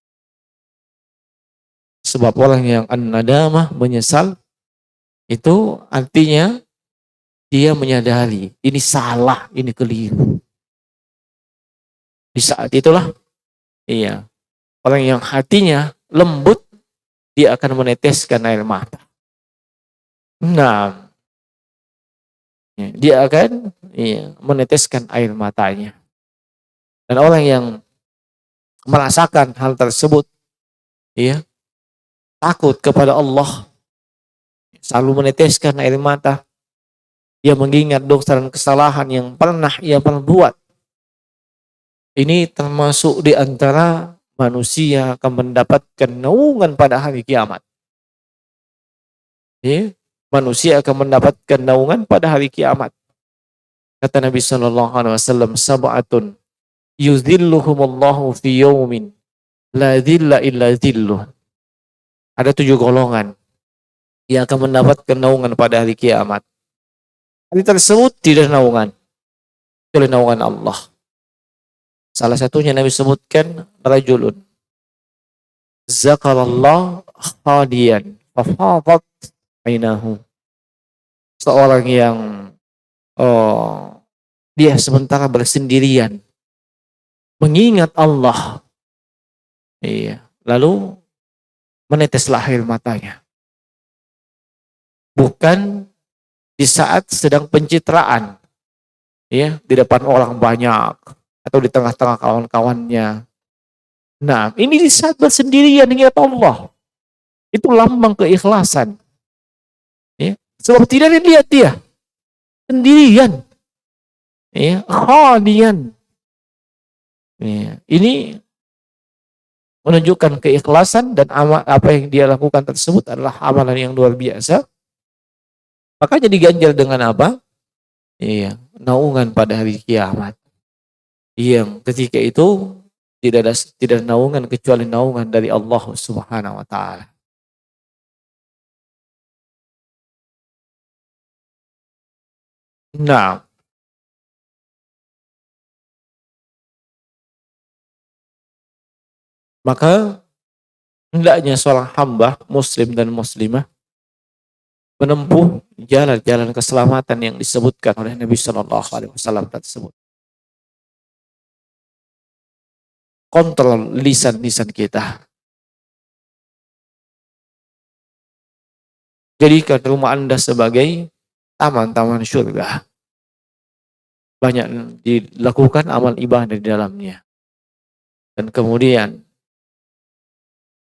Sebab orang yang an-nadamah, menyesal, itu artinya dia menyadari ini salah, ini keliru. Di saat itulah, iya, orang yang hatinya lembut, dia akan meneteskan air mata. Nah, dia akan meneteskan air matanya. Dan orang yang merasakan hal tersebut, ya, takut kepada Allah, selalu meneteskan air mata, dia mengingat dosa dan kesalahan yang pernah ia perbuat. Ini termasuk di antara manusia akan mendapatkan naungan pada hari kiamat. Ya, manusia akan mendapatkan naungan pada hari kiamat. Kata Nabi sallallahu alaihi wasallam, sab'atun yuzilluhumullahu fi yaumin la dhilla illa dhilluh. Ada 7 golongan yang akan mendapatkan naungan pada hari kiamat. Hari tersebut tidak naungan kecuali naungan Allah. Salah satunya Nabi sebutkan rajulun zakarallah khadiyan fafadat ainahu. Seorang yang dia sementara bersendirian mengingat Allah. Iya, lalu meneteslah air matanya. Bukan di saat sedang pencitraan, ya, di depan orang banyak atau di tengah-tengah kawan-kawannya. Nah, ini di saat bersendirian ingat Allah. Itu lambang keikhlasan. Ya, sebab tidak dilihat dia sendirian. Ya, khalian. Ya, ini menunjukkan keikhlasan dan apa yang dia lakukan tersebut adalah amalan yang luar biasa. Makanya diganjal dengan apa? Iya, naungan pada hari kiamat. Yang ketika itu tidak naungan kecuali naungan dari Allah Subhanahu wa taala. Nah, maka hendaknya seorang hamba muslim dan muslimah menempuh jalan-jalan keselamatan yang disebutkan oleh Nabi Shallallahu Alaihi Wasallam tersebut. Kontrol lisan-lisan kita. Jadikan rumah Anda sebagai taman-taman surga. Banyak dilakukan amal ibadah di dalamnya. Dan kemudian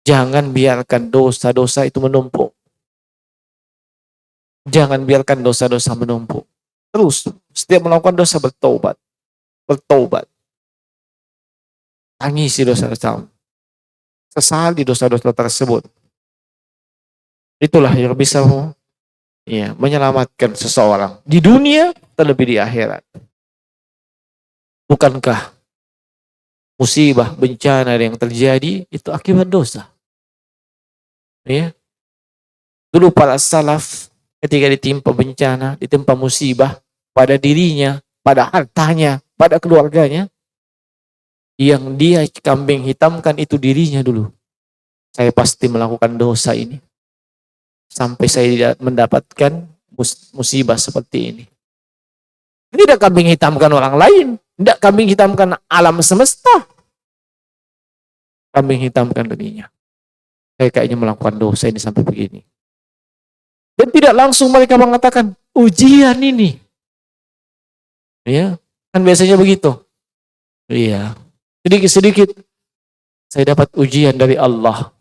jangan biarkan dosa-dosa itu menumpuk. Jangan biarkan dosa-dosa menumpuk. Terus setiap melakukan dosa bertobat. Bertobat. Tangisi dosa-dosa. Sesali dosa-dosa tersebut. Itulah yang bisa menyelamatkan seseorang di dunia terlebih di akhirat. Bukankah musibah, bencana yang terjadi itu akibat dosa? Ya. Dulu para salaf ketika ditimpa bencana, ditimpa musibah pada dirinya, pada hartanya, pada keluarganya, yang dia kambing hitamkan itu dirinya dulu. Saya pasti melakukan dosa ini sampai saya tidak mendapatkan musibah seperti ini. Tidak kambing hitamkan orang lain, tidak kambing hitamkan alam semesta, kambing hitamkan dirinya. Saya kayaknya melakukan dosa ini sampai begini. Dan tidak langsung mereka mengatakan ujian ini. Ya, kan biasanya begitu. Iya. Sedikit-sedikit saya dapat ujian dari Allah.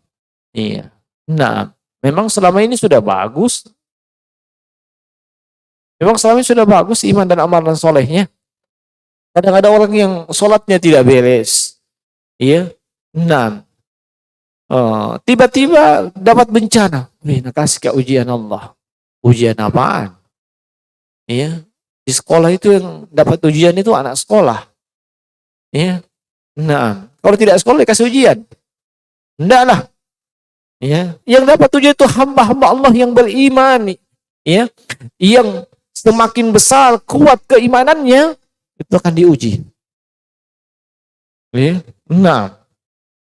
Iya. Nah, memang selama ini sudah bagus. Memang selama ini sudah bagus iman dan amalan solehnya. Kadang ada orang yang sholatnya tidak beres. Iya. Nah, tiba-tiba dapat bencana. Kasih ke ujian Allah. Ujian apaan? Iya. Di sekolah itu yang dapat ujian itu anak sekolah. Iya. Nah, kalau tidak sekolah dikasih ujian. Enggak lah. Ya, yang dapat ujian itu hamba-hamba Allah yang beriman, ya, yang semakin besar kuat keimanannya itu akan diuji. Ya. Nah,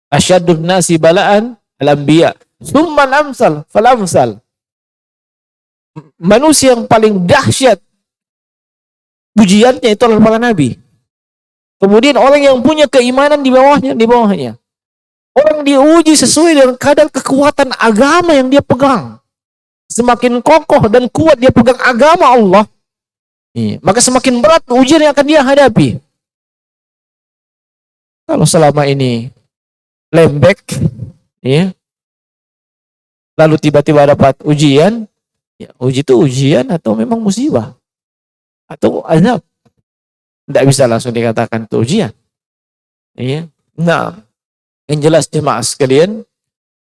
asyadun nasi bala'an al-anbiya, summan amsal falamsal. Manusia yang paling dahsyat ujiannya itu adalah para nabi. Kemudian orang yang punya keimanan di bawahnya. Orang diuji sesuai dengan kadar kekuatan agama yang dia pegang. Semakin kokoh dan kuat dia pegang agama Allah, maka semakin berat ujian yang akan dia hadapi. Kalau selama ini lembek, ya, lalu tiba-tiba dapat ujian, ya, uji itu ujian atau memang musibah atau azab, tidak bisa langsung dikatakan itu ujian. Ya. Nah, yang jelas jemaah sekalian,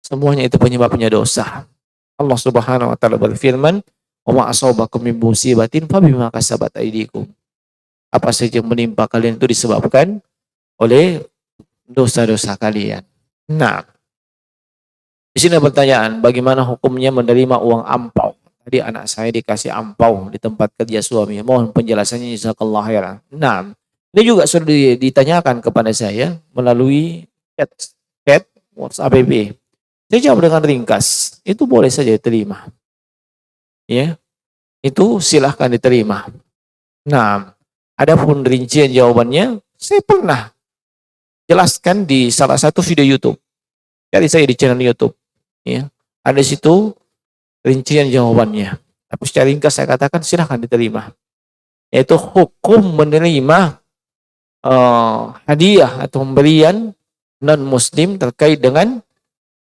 semuanya itu penyebabnya dosa. Allah Subhanahu wa taala berfirman, "Wa ma asabakum min musibatin fabima kasabat aydikum." Apa saja yang menimpa kalian itu disebabkan oleh dosa-dosa kalian. Nah, di sini ada pertanyaan, bagaimana hukumnya menerima uang ampau? Tadi anak saya dikasih ampau di tempat kerja suami. Mohon penjelasannya, jazakallahu khairan. Nah, ini juga sudah ditanyakan kepada saya melalui chat WhatsApp APP. Saya jawab dengan ringkas, itu boleh saja diterima. Ya, itu silahkan diterima. Nah, adapun rincian jawabannya, saya pernah jelaskan di salah satu video YouTube. Jadi saya di channel YouTube. Ya, ada situ rincian jawabannya. Tapi secara ringkas saya katakan silahkan diterima. Yaitu hukum menerima hadiah atau pemberian non-muslim terkait dengan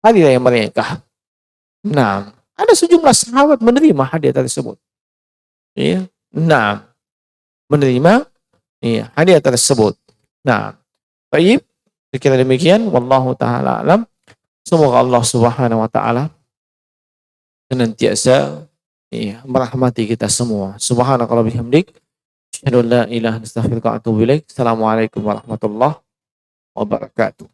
hari raya mereka. Nah, ada sejumlah sahabat menerima hadiah tersebut. Ya. Nah, menerima hadiah tersebut. Nah, baik, kira demikian. Wallahu ta'ala alam. Semoga Allah Subhanahu wa ta'ala senantiasa merahmati kita semua. Subhanakallah bihamdik. Asyhadu an la ilaha illa anta astaghfiruka wa atubu ilaik. Assalamualaikum warahmatullahi wabarakatuh.